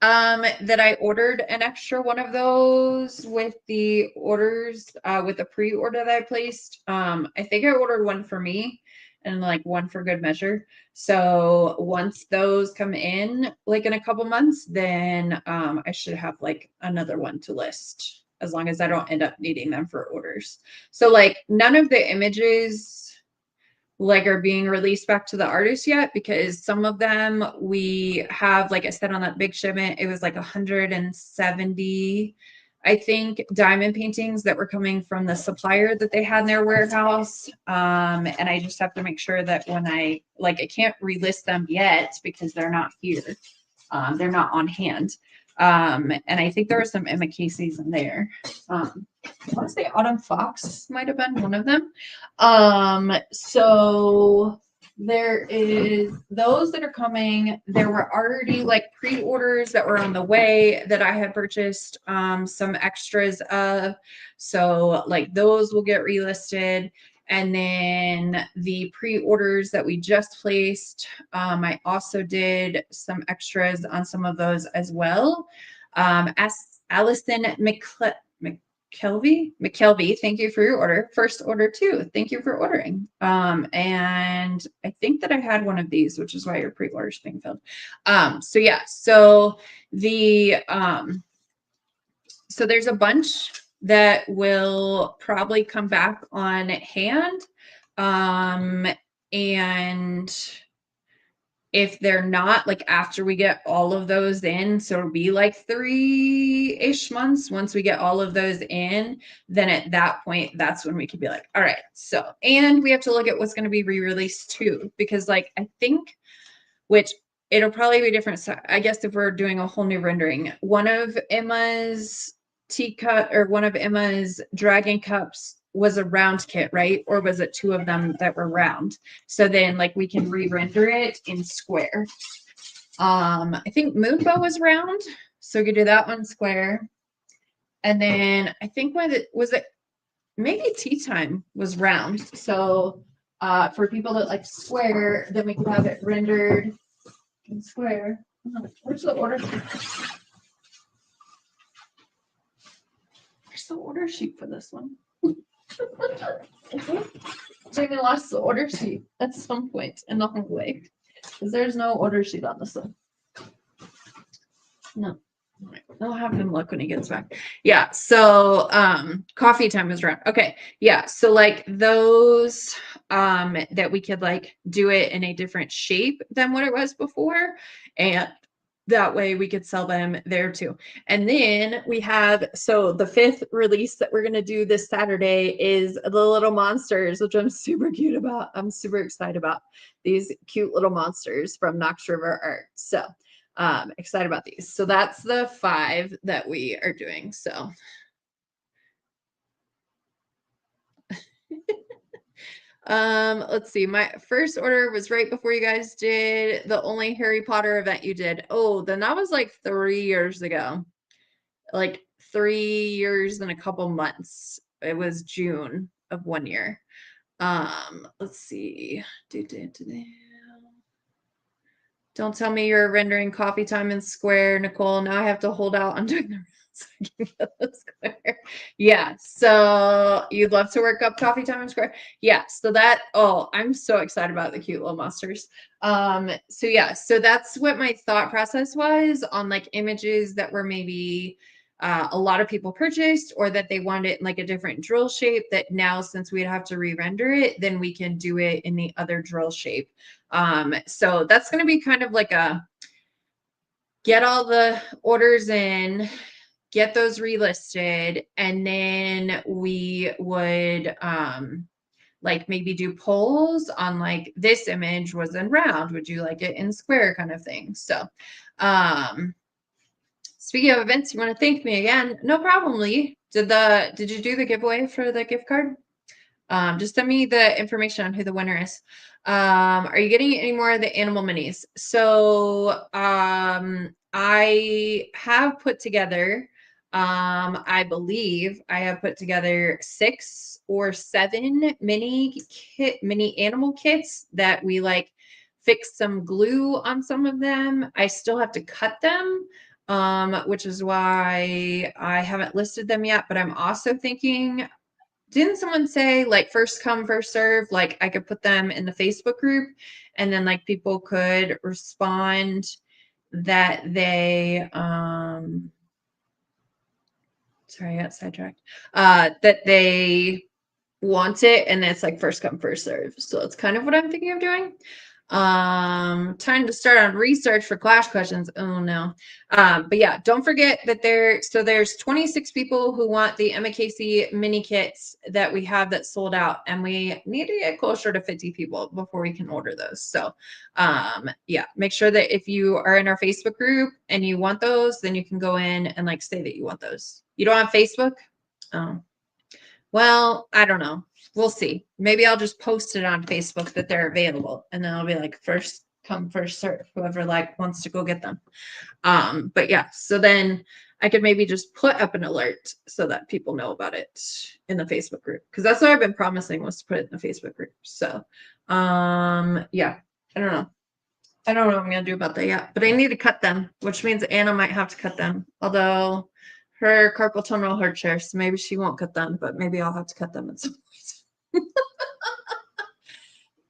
that I ordered an extra one of those with the orders, with the pre-order that I placed. I think I ordered one for me and like one for good measure. So once those come in, like in a couple months, then I should have like another one to list as long as I don't end up needing them for orders. So like none of the images like are being released back to the artist yet because some of them we have, like I said, on that big shipment, it was like 170, I think, diamond paintings that were coming from the supplier that they had in their warehouse. And I just have to make sure that when I can't relist them yet because they're not here. They're not on hand. And I think there were some Emma Casey's in there. I want to say Autumn Fox might have been one of them. So
there is those that are coming. There were already like pre-orders that were on the way that I had purchased some extras of. So like those will get relisted. And then the pre-orders that we just placed, I also did some extras on some of those as well. Allison McKelvey, thank you for your order. First order too. Thank you for ordering. And I think that I had one of these, which is why your pre-order is being filled. So yeah, so the so there's a bunch that will probably come back on hand. And if they're not, like after we get all of those in, so it'll be like 3-ish months once we get all of those in, then at that point, that's when we could be like, all right, so, and we have to look at what's going to be re-released too, because like I think, which it'll probably be different. So I guess if we're doing a whole new rendering, one of Emma's teacup or one of Emma's dragon cups was a round kit, right? Or was it two of them that were round? So then like we can re-render it in square. I think Moonbow was round, so we could do that one square. And then I think was it maybe Tea Time was round. So for people that like square, then we can have it rendered in square. Oh, where's the order sheet? Where's the order sheet for this one? Jamie lost the order sheet at some point in the hallway because there's no order sheet on this one. No. I'll have him look when he gets back. Yeah, so coffee time is around. Okay, yeah, so like those that we could like do it in a different shape than what it was before, and that way we could sell them there too. And then we have, so the 5th release that we're going to do this Saturday is the little monsters, which I'm super cute about. I'm super excited about these cute little monsters from Knox River Art. So excited about these. So that's the 5 that we are doing. So let's see. My first order was right before you guys did the only Harry Potter event you did. Oh, then that was like 3 years ago. Like 3 years and a couple months. It was June of 1 year. Let's see. Don't tell me you're rendering coffee time in square, Nicole. Now I have to hold out on doing the so I can get the square. Yeah, so you'd love to work up coffee time in square. Yeah, so that, oh, I'm so excited about the cute little monsters. So yeah, so that's what my thought process was on like images that were maybe a lot of people purchased or that they wanted it in like a different drill shape, that now since we'd have to re-render it, then we can do it in the other drill shape. So that's going to be kind of like a get all the orders in, get those relisted, and then we would like maybe do polls on like this image was in round, would you like it in square kind of thing. So speaking of events, you want to thank me again? No problem, Lee. Did you do the giveaway for the gift card? Just send me the information on who the winner is. Are you getting any more of the animal minis? So I have put together, I believe I have put together 6 or 7 mini animal kits that we like fixed some glue on some of them. I still have to cut them, which is why I haven't listed them yet, but I'm also thinking, didn't someone say like first come, first serve? Like I could put them in the Facebook group and then like people could respond that they, sorry, I got sidetracked, that they want it and it's like first come, first serve. So it's kind of what I'm thinking of doing. Time to start on research for clash questions. Oh no. But yeah, don't forget that there's 26 people who want the Emma Casey mini kits that we have that sold out, and we need to get closer to 50 people before we can order those. So yeah, make sure that if you are in our Facebook group and you want those, then you can go in and like say that you want those. You don't have Facebook? Oh, well, I don't know.
we'll see. Maybe I'll just post it on Facebook that they're available, and then I'll be like, first come, first serve, whoever like wants to go get them. But yeah, so then I could maybe just put up an alert so that people know about it in the Facebook group, because that's what I've been promising, was to put it in the Facebook group. So yeah, I don't know. I don't know what I'm gonna do about that yet, but I need to cut them, which means Anna might have to cut them. Although her carpal tunnel hurts her, so maybe she won't cut them, but maybe I'll have to cut them at some point.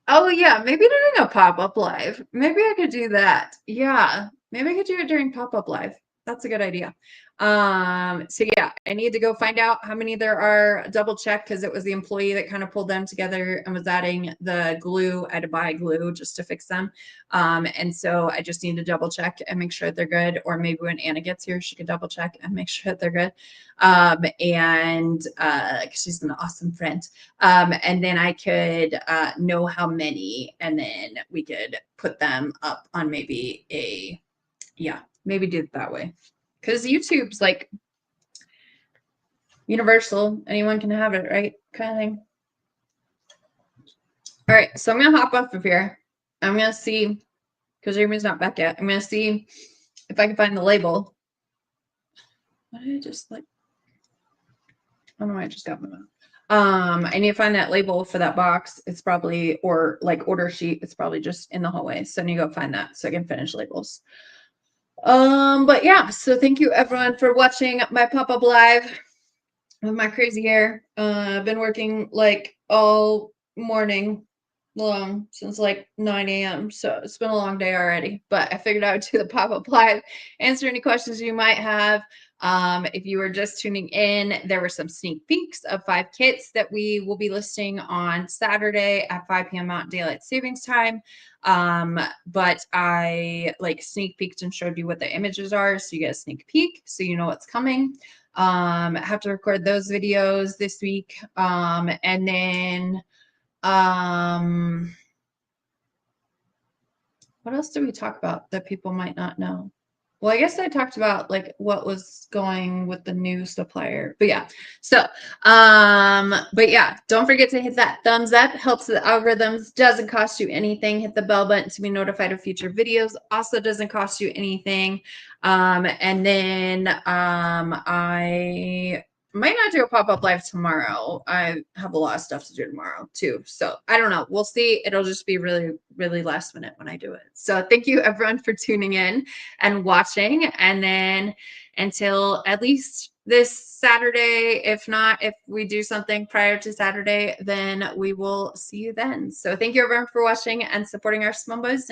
Oh yeah, maybe doing a pop-up live. Maybe I could do that. Yeah, maybe I could do it during pop-up live. That's a good idea. So yeah, I need to go find out how many there are, double check, because it was the employee that kind of pulled them together and was adding the glue. I had to buy glue just to fix them. And so I just need to double check and make sure they're good. Or maybe when Anna gets here, she could double check and make sure that they're good. And she's an awesome friend. And then I could know how many, and then we could put them up on maybe a, yeah, maybe do it that way. Because YouTube's like universal. Anyone can have it, right? Kind of thing. All right, so I'm going to hop off of here. I'm going to see, because Jeremy's not back yet, I'm going to see if I can find the label. What did I just like? I don't know why I just got my mouth. I need to find that label for that box. It's probably, or like order sheet, it's probably just in the hallway. So I need to go find that so I can finish labels. But yeah, so thank you everyone for watching my pop-up live with my crazy hair. I've been working like all morning long since like 9 a.m. So it's been a long day already, but I figured I would do the pop-up live, answer any questions you might have. If you were just tuning in, there were some sneak peeks of 5 kits that we will be listing on Saturday at 5 p.m. Mountain Daylight Savings Time. But I like sneak peeked and showed you what the images are, so you get a sneak peek so you know what's coming. I have to record those videos this week. And then what else did we talk about that people might not know? Well, I guess I talked about like what was going with the new supplier, but yeah. So, but yeah, don't forget to hit that thumbs up. Helps the algorithms. Doesn't cost you anything. Hit the bell button to be notified of future videos. Also doesn't cost you anything. And then I might not do a pop-up live tomorrow. I have a lot of stuff to do tomorrow too. So I don't know. We'll see. It'll just be really, really last minute when I do it. So thank you everyone for tuning in and watching. And then until at least this Saturday, if not, if we do something prior to Saturday, then we will see you then. So thank you everyone for watching and supporting our small business.